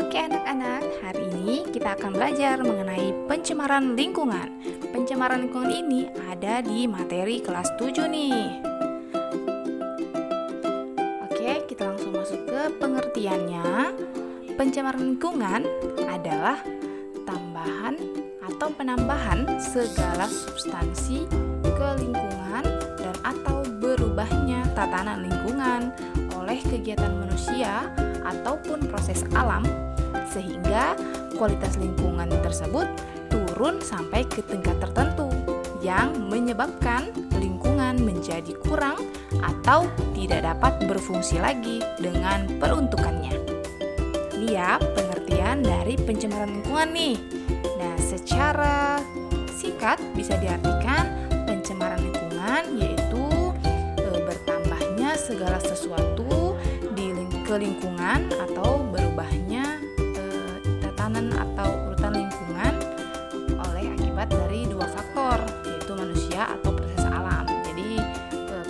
Oke anak-anak, hari ini kita akan belajar mengenai pencemaran lingkungan. Pencemaran lingkungan ini ada di materi kelas 7 nih. Oke, kita langsung masuk ke pengertiannya. Pencemaran lingkungan adalah tambahan atau penambahan segala substansi ke lingkungan dan atau berubahnya tatanan lingkungan oleh kegiatan manusia ataupun proses alam sehingga kualitas lingkungan tersebut turun sampai ke tingkat tertentu yang menyebabkan lingkungan menjadi kurang atau tidak dapat berfungsi lagi dengan peruntukannya. Ini ya pengertian dari pencemaran lingkungan nih. Nah, secara singkat bisa diartikan pencemaran lingkungan yaitu bertambahnya segala sesuatu ke lingkungan atau berubahnya tatanan atau urutan lingkungan oleh akibat dari dua faktor, yaitu manusia atau proses alam. Jadi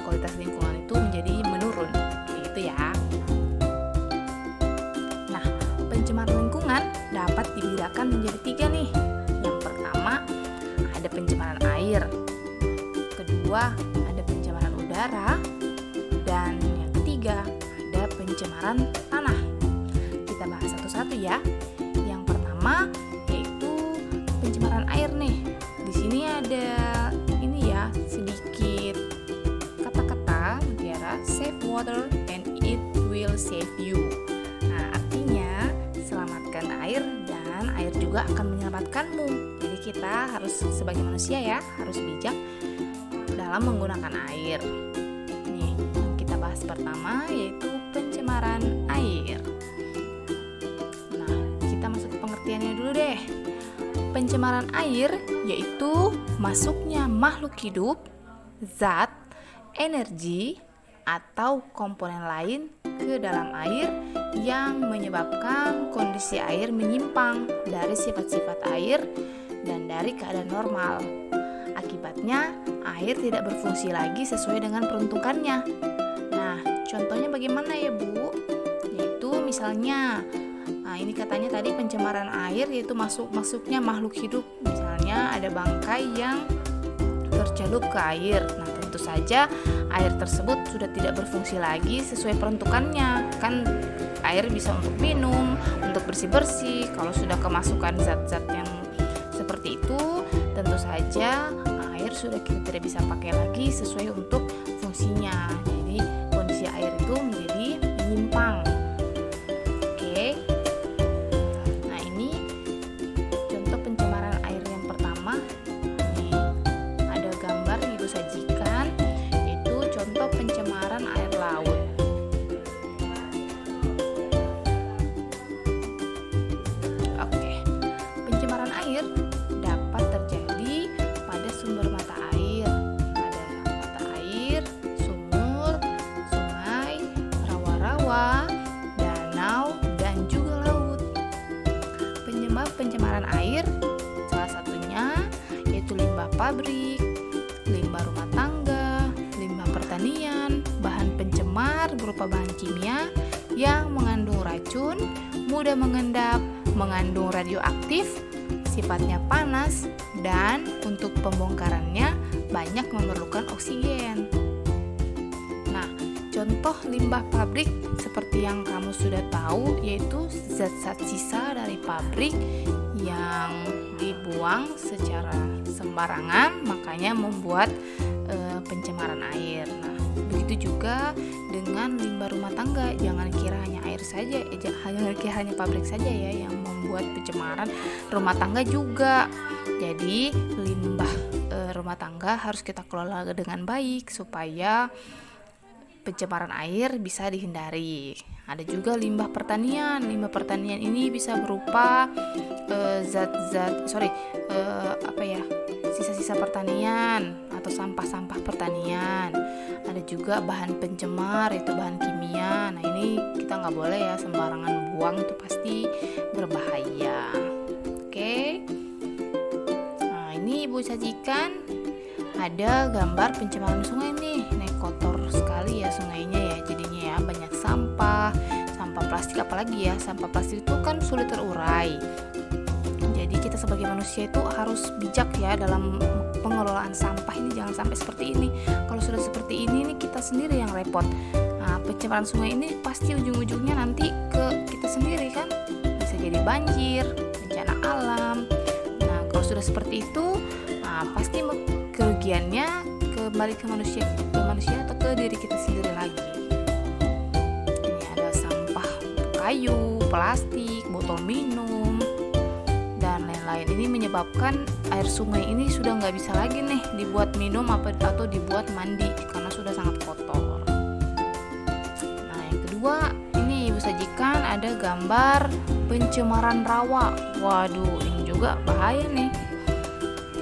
kualitas lingkungan itu menjadi menurun, gitu ya. Nah, pencemaran lingkungan dapat dibedakan menjadi 3 nih. Yang pertama ada pencemaran air, kedua ada pencemaran udara, dan yang ketiga ada pencemaran tanah. Kita bahas satu-satu ya. Yang pertama yaitu pencemaran air nih. Di sini ada ini ya, sedikit kata-kata mutiara, save water and it will save you. Nah, artinya selamatkan air dan air juga akan menyelamatkanmu. Jadi kita harus sebagai manusia ya, harus bijak dalam menggunakan air. Nih, yang kita bahas pertama yaitu pencemaran air. Nah, kita masuk ke pengertiannya dulu deh. Pencemaran air yaitu masuknya makhluk hidup, zat, energi, atau komponen lain ke dalam air yang menyebabkan kondisi air menyimpang dari sifat-sifat air dan dari keadaan normal. Akibatnya, air tidak berfungsi lagi sesuai dengan peruntukannya. Nah, contohnya bagaimana ya Bu? Yaitu misalnya, ini katanya tadi pencemaran air yaitu masuknya makhluk hidup. Misalnya ada bangkai yang tercelup ke air. Nah, tentu saja air tersebut sudah tidak berfungsi lagi sesuai peruntukannya. Kan air bisa untuk minum, untuk bersih-bersih. Kalau sudah kemasukan zat-zat yang seperti itu, tentu saja air sudah kita tidak bisa pakai lagi sesuai untuk fungsinya. Jadi kondisi air itu menjadi menyimpang. Oke. Nah, ini contoh pencemaran air yang pertama. Nih, ada gambar yang Ibu sajikan, yaitu contoh pencemaran air laut. Oke. Pencemaran air dapat terjadi pada sumber mata air. Ada mata air, sumur, sungai, rawa-rawa, danau, dan juga laut. Penyebab pencemaran air salah satunya yaitu limbah pabrik, limbah rumah tangga, limbah pertanian, bahan pencemar berupa bahan kimia yang mengandung racun, mudah mengendap, mengandung radioaktif, sifatnya panas, dan untuk pembongkarannya banyak memerlukan oksigen. Nah, contoh limbah pabrik seperti yang kamu sudah tahu yaitu zat-zat sisa dari pabrik yang dibuang secara sembarangan, makanya membuat pencemaran air. Nah, begitu juga dengan limbah rumah tangga. Jangan kira hanya air saja, jangan kira hanya pabrik saja ya yang membuat pencemaran, rumah tangga juga. Jadi limbah rumah tangga harus kita kelola dengan baik supaya pencemaran air bisa dihindari. Ada juga limbah pertanian. Limbah pertanian ini bisa berupa sisa-sisa pertanian atau sampah-sampah pertanian. Ada juga bahan pencemar, yaitu bahan kimia. Nah, ini kita nggak boleh ya sembarangan buang, itu pasti berbahaya. Oke. Nah, ini Ibu sajikan ada gambar pencemaran sungai nih. Kotor sekali ya sungainya ya, jadinya ya banyak sampah plastik apalagi ya, sampah plastik itu kan sulit terurai. Jadi kita sebagai manusia itu harus bijak ya dalam pengelolaan sampah ini, jangan sampai seperti ini. Kalau sudah seperti ini nih kita sendiri yang repot. Nah, pencemaran sungai ini pasti ujung-ujungnya nanti ke kita sendiri kan, bisa jadi banjir, bencana alam. Nah, kalau sudah seperti itu, pasti kerugiannya kembali ke manusia atau ke diri kita sendiri lagi. Ini ada sampah kayu, plastik, botol minum, dan lain-lain. Ini menyebabkan air sungai ini sudah nggak bisa lagi nih dibuat minum atau dibuat mandi karena sudah sangat kotor. Nah, yang kedua ini Ibu sajikan ada gambar pencemaran rawa. Waduh, ini juga bahaya nih.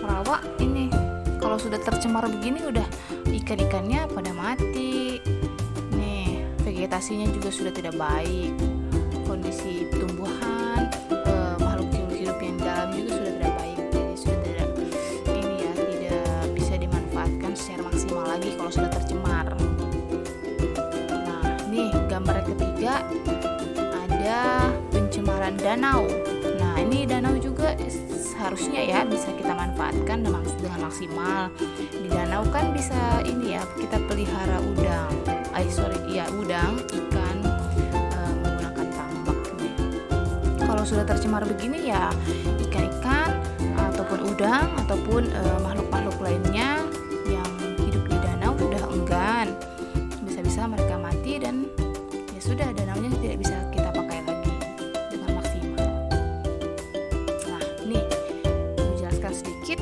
Rawa ini kalau sudah tercemar begini udah ikan-ikannya pada mati. Nih, vegetasinya juga sudah tidak baik. Kondisi tumbuhan, makhluk hidup yang dalam juga sudah tidak baik. Jadi sudah tidak bisa dimanfaatkan secara maksimal lagi kalau sudah tercemar. Nah, nih gambar ketiga ada pencemaran danau. Nah, ini danau juga harusnya ya bisa kita manfaatkan dengan maksimal. Di danau kan bisa ini ya, kita pelihara udang, ikan, menggunakan tambak nih. Kalau sudah tercemar begini ya ikan-ikan ataupun udang ataupun makhluk-makhluk lainnya yang hidup di danau udah enggan, bisa-bisa mereka mati dan ya sudah danaunya tidak bisa kita pakai lagi dengan maksimal. Nah, nih menjelaskan sedikit,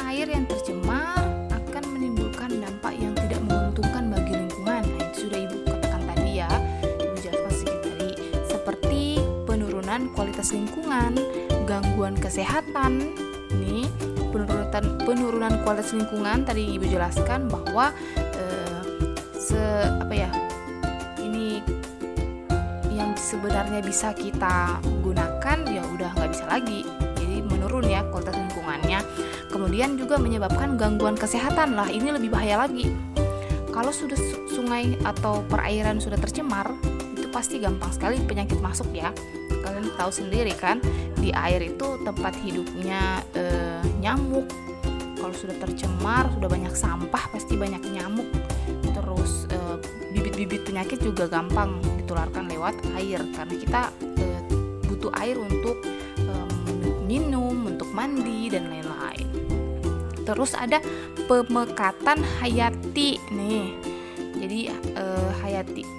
air yang tercemar akan menimbulkan dampak yang tidak menguntungkan bagi lingkungan. Nah, itu sudah Ibu katakan tadi ya, Ibu jelaskan sedikit tadi, seperti penurunan kualitas lingkungan, gangguan kesehatan. Nih, penurunan kualitas lingkungan tadi Ibu jelaskan bahwa ini yang sebenarnya bisa kita gunakan ya udah nggak bisa lagi, jadi menurun ya kualitas lingkungannya. Kemudian juga menyebabkan gangguan kesehatan. Lah, ini lebih bahaya lagi. Kalau sudah sungai atau perairan sudah tercemar, itu pasti gampang sekali penyakit masuk ya. Kalian tahu sendiri kan, di air itu tempat hidupnya nyamuk. Kalau sudah tercemar, sudah banyak sampah, pasti banyak nyamuk. Terus bibit-bibit penyakit juga gampang ditularkan lewat air, karena kita butuh air untuk minum, untuk mandi dan lain-lain. Terus ada pemekatan hayati nih. Jadi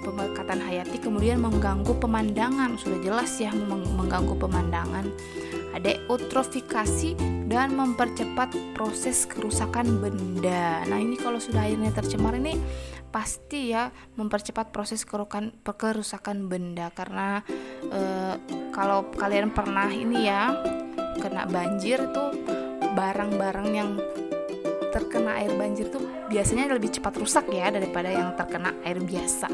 pemekatan hayati kemudian mengganggu pemandangan, sudah jelas ya mengganggu pemandangan. Ada eutrofikasi dan mempercepat proses kerusakan benda. Nah, ini kalau sudah airnya tercemar ini pasti ya mempercepat proses kerusakan benda, karena kalau kalian pernah ini ya kena banjir tuh, barang-barang yang terkena air banjir tuh biasanya lebih cepat rusak ya daripada yang terkena air biasa.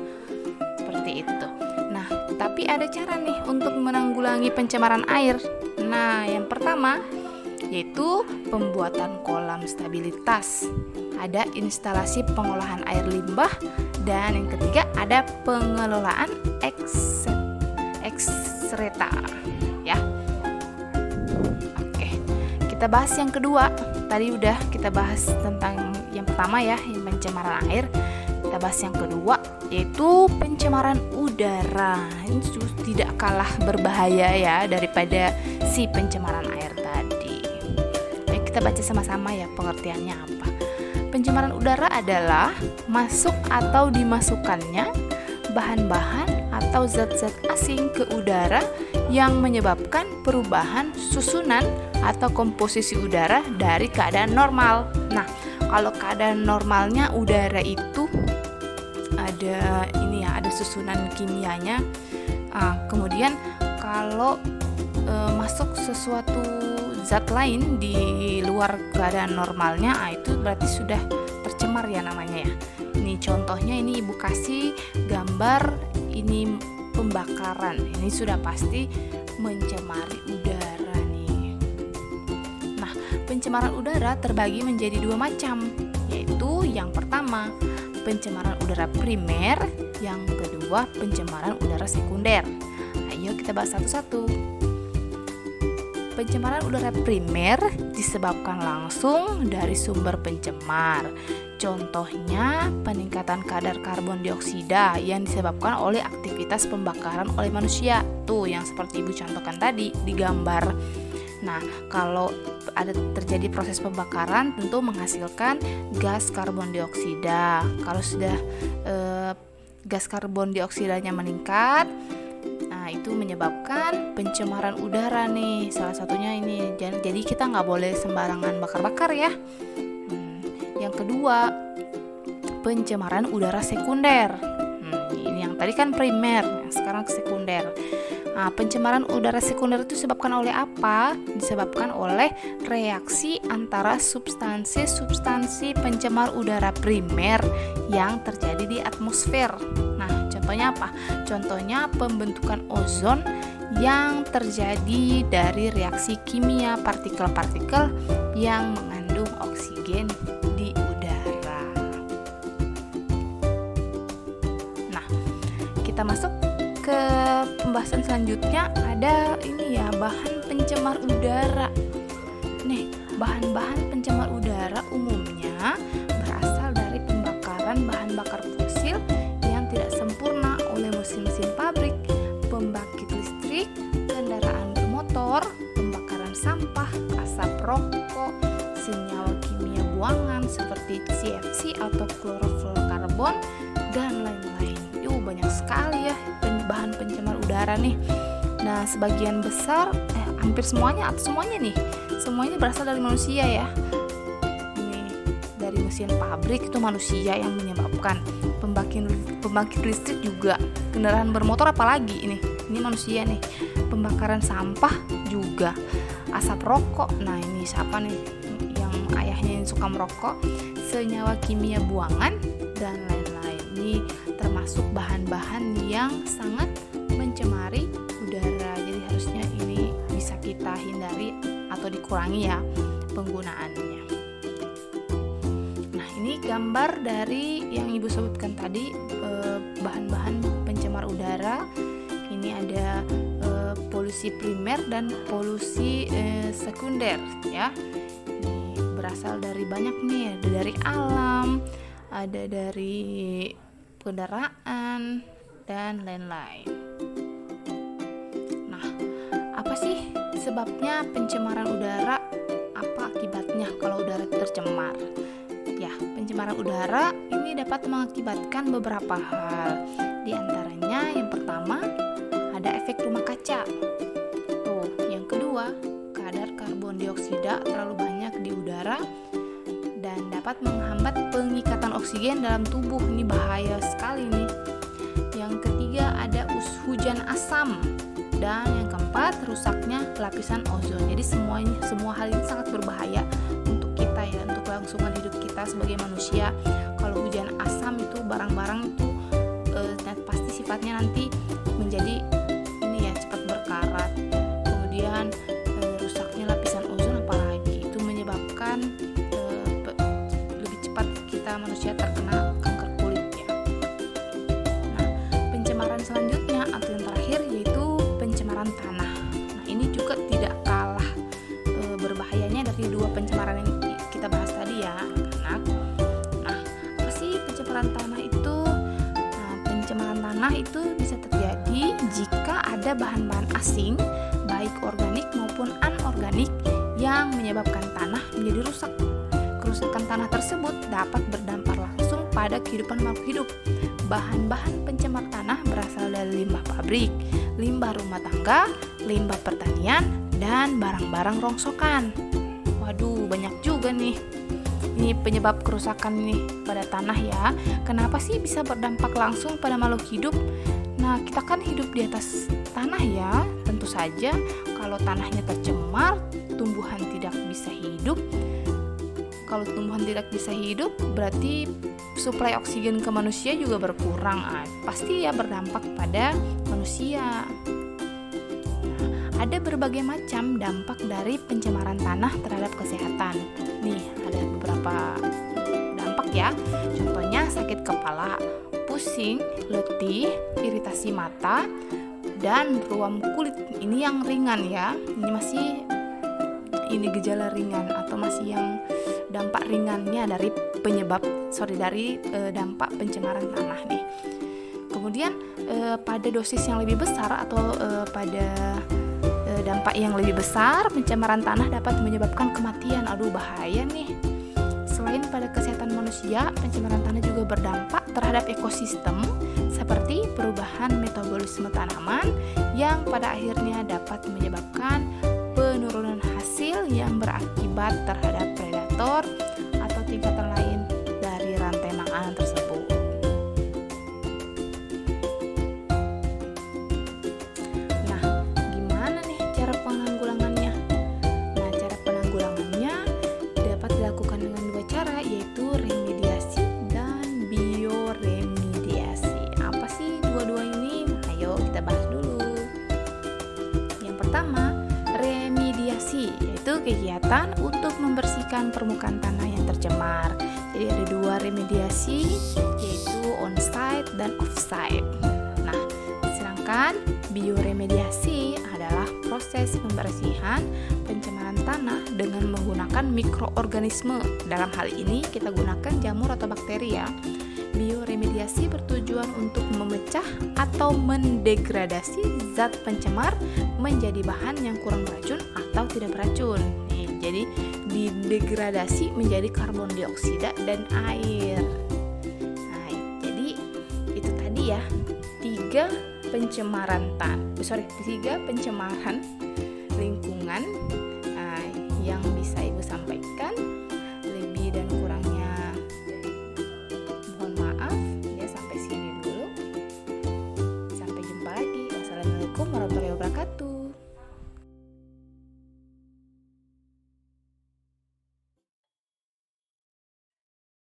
Seperti itu. Nah, tapi ada cara nih untuk menanggulangi pencemaran air. Nah, yang pertama yaitu pembuatan kolam stabilitas. Ada instalasi pengolahan air limbah, dan yang ketiga ada pengelolaan ekstreta ya. Oke, kita bahas yang kedua. Tadi udah kita bahas tentang yang pertama ya, yang pencemaran air. Kita bahas yang kedua yaitu pencemaran udara. Ini tidak kalah berbahaya ya daripada si pencemaran air tadi. Ayo kita baca sama-sama ya pengertiannya apa. Pencemaran udara adalah masuk atau dimasukkannya bahan-bahan atau zat-zat asing ke udara yang menyebabkan perubahan susunan atau komposisi udara dari keadaan normal. Nah, kalau keadaan normalnya udara itu ada ada susunan kimianya. Kemudian kalau masuk sesuatu zat lain di luar keadaan normalnya, itu berarti sudah tercemar ya namanya ya. Ini contohnya, ini Ibu kasih gambar ini pembakaran. Ini sudah pasti mencemari udara nih. Nah, pencemaran udara terbagi menjadi dua macam, yaitu yang pertama pencemaran udara primer, yang kedua pencemaran udara sekunder. yuk kita bahas satu-satu. Pencemaran udara primer disebabkan langsung dari sumber pencemar. Contohnya peningkatan kadar karbon dioksida yang disebabkan oleh aktivitas pembakaran oleh manusia. Tuh yang seperti Ibu contohkan tadi di gambar. Nah, kalau ada terjadi proses pembakaran tentu menghasilkan gas karbon dioksida. Kalau sudah gas karbon dioksidanya meningkat, nah itu menyebabkan pencemaran udara nih. Salah satunya ini. Jadi kita nggak boleh sembarangan bakar-bakar ya. Yang kedua, pencemaran udara sekunder. Ini yang tadi kan primer, yang sekarang sekunder. Nah, pencemaran udara sekunder itu disebabkan oleh apa? Disebabkan oleh reaksi antara substansi pencemar udara primer yang terjadi di atmosfer. Nah, contohnya apa? Contohnya pembentukan ozon yang terjadi dari reaksi kimia partikel-partikel yang mengandung oksigen di udara. Nah, kita masuk ke pembahasan selanjutnya. Ada ini ya, bahan pencemar udara. Nih, bahan-bahan pencemar udara umumnya berasal dari pembakaran bahan bakar fosil yang tidak sempurna oleh mesin-mesin pabrik, pembangkit listrik, kendaraan bermotor, pembakaran sampah, asap rokok, senyawa kimia buangan seperti CFC atau klorofluorokarbon, dan lain-lain. Banyak sekali ya bahan pencemar udara nih. Nah, sebagian besar, hampir semuanya atau semuanya nih, semuanya berasal dari manusia ya. Ini dari mesin pabrik itu manusia yang menyebabkan. Pembangkit listrik juga, kendaraan bermotor apalagi ini manusia nih. Pembakaran sampah juga, asap rokok. Nah, ini siapa nih yang ayahnya yang suka merokok, senyawa kimia buangan dan lain-lain. Ini termasuk bahan-bahan yang sangat mencemari udara. Jadi harusnya ini bisa kita hindari atau dikurangi ya penggunaannya. Nah, ini gambar dari yang Ibu sebutkan tadi, bahan-bahan pencemar udara. Ini ada polusi primer dan polusi sekunder ya. Ini berasal dari banyak nih, ada dari alam, ada dari kendaraan, dan lain-lain. Nah, apa sih sebabnya pencemaran udara? Apa akibatnya kalau udara tercemar? Ya, pencemaran udara ini dapat mengakibatkan beberapa hal. Di antaranya yang pertama, ada efek rumah kaca. Tuh, yang kedua, kadar karbon dioksida terlalu banyak di udara dan dapat menghambat pengikatan oksigen dalam tubuh. Ini bahaya sekali nih. Yang ketiga ada hujan asam, dan yang keempat rusaknya lapisan ozon. Jadi semua hal ini sangat berbahaya untuk kita ya, untuk kelangsungan hidup kita sebagai manusia. Kalau hujan asam itu barang-barang itu pasti sifatnya nanti menjadi ini ya, cepat berkarat. Kemudian rusaknya lapisan ozon apalagi itu menyebabkan kita manusia terkena kanker kulit ya. Nah, pencemaran selanjutnya atau yang terakhir yaitu pencemaran tanah. Nah, ini juga tidak kalah berbahayanya dari dua pencemaran yang kita bahas tadi ya, anak-anak. Nah, apa sih pencemaran tanah itu? Nah, pencemaran tanah itu bisa terjadi jika ada bahan-bahan asing, baik organik maupun anorganik, yang menyebabkan tanah menjadi rusak. Kerusakan tanah tersebut dapat berdampak langsung pada kehidupan makhluk hidup. Bahan-bahan pencemar tanah berasal dari limbah pabrik, limbah rumah tangga, limbah pertanian, dan barang-barang rongsokan. Waduh, banyak juga nih. Ini penyebab kerusakan nih pada tanah ya. Kenapa sih bisa berdampak langsung pada makhluk hidup? Nah, kita kan hidup di atas tanah ya. Tentu saja kalau tanahnya tercemar, tumbuhan tidak bisa hidup. Kalau tumbuhan tidak bisa hidup, berarti suplai oksigen ke manusia juga berkurang. Pasti ya berdampak pada manusia. Ada berbagai macam dampak dari pencemaran tanah terhadap kesehatan. Nih, ada beberapa dampak ya. Contohnya sakit kepala, pusing, letih, iritasi mata, dan ruam kulit. Ini yang ringan ya. Ini gejala ringan atau masih yang dampak ringannya dari dampak pencemaran tanah nih. Kemudian pada dosis yang lebih besar atau pada dampak yang lebih besar, pencemaran tanah dapat menyebabkan kematian. Aduh, bahaya nih. Selain pada kesehatan manusia, pencemaran tanah juga berdampak terhadap ekosistem seperti perubahan metabolisme tanaman yang pada akhirnya dapat menyebabkan penurunan hasil yang berakibat terhadap predator atau tingkatan lain dari rantai makanan tersebut. Nah, gimana nih cara penanggulangannya? Nah, cara penanggulangannya dapat dilakukan dengan dua cara, yaitu remediasi dan bioremediasi. Apa sih dua-dua ini? Ayo kita bahas dulu. Yang pertama, remediasi, yaitu kegiatan untuk membersihkan permukaan tanah yang tercemar. Jadi ada dua remediasi, yaitu on-site dan off-site. Nah, sedangkan bioremediasi adalah proses pembersihan pencemaran tanah dengan menggunakan mikroorganisme. Dalam hal ini kita gunakan jamur atau bakteri ya. Bioremediasi bertujuan untuk memecah atau mendegradasi zat pencemar menjadi bahan yang kurang beracun atau tidak beracun. Jadi didegradasi menjadi karbon dioksida dan air. Nah, jadi itu tadi ya, tiga pencemaran lingkungan yang bisa Ibu sampaikan. Lebih dan kurangnya mohon maaf ya. Sampai sini dulu, sampai jumpa lagi. Wassalamualaikum warahmatullahi wabarakatuh.